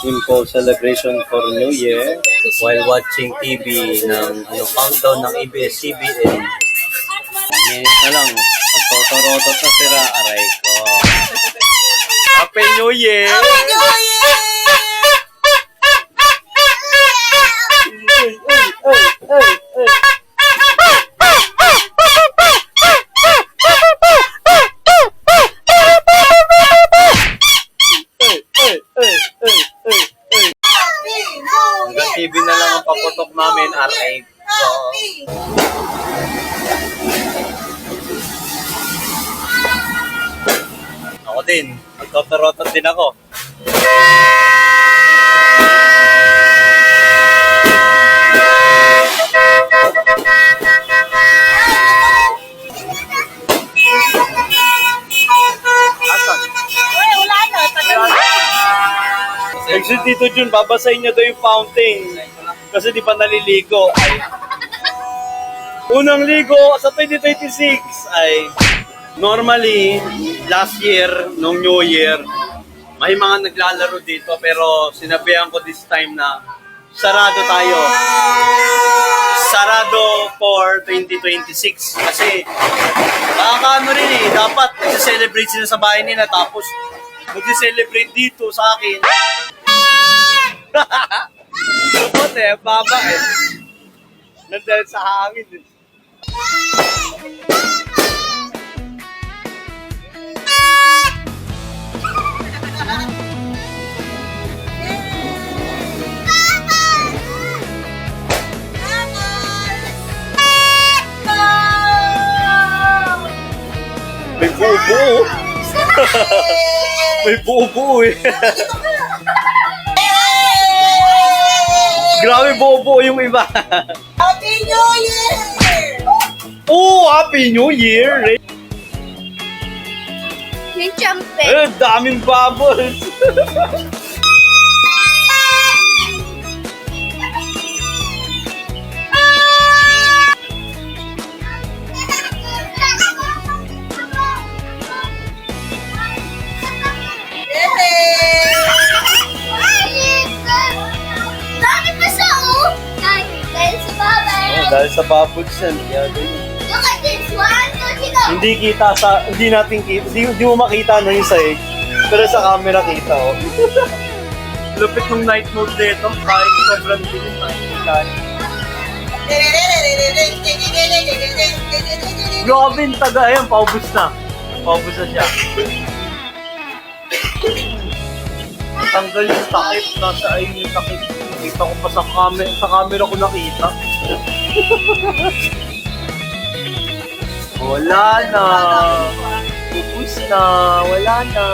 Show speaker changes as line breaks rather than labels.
simple celebration for New Year while watching TV ng countdown ng ABS-CBN. Minutes na lang, magtotorotot na sira, aray ko. Happy New Year!
Happy New Year!
Hanggang TV na lang ang paputok namin, aray ko. Ako din, magtotorotot din ako. Exit dito Jun, babasahin niya daw yung fountain. Kasi di pa naliligo. Unang ligo sa 2026 ay normally last year, nung New Year, may mga naglalaro dito pero sinabihan ko this time na sarado tayo. Sarado for 2026 kasi nakakaano rin dapat nag-celebrate sila sa bahay nila tapos mag-celebrate dito sa akin. Lupot baba nandahil sa hangin May buo-buo. May buo-buo Grabe buo-buo yung iba.
Happy New Year!
Oh, Happy New Year!
Yung champe.
Daming bubbles. Dahil sa bubbles yan.
Look at this one!
Hindi kita sa, hindi natin kita, hindi mo makita yung sahig. Pero sa camera kita, oh. Lupit ng night mode dito. Kahit sobrang dilim, makikita. Grabe yung taga, ayan, paubos na. Paubos na siya. Tanggal yung takip, nasa ayun yung takip. Kita ko pa sa camera ko nakita. Wala na. Ubus na. Wala na.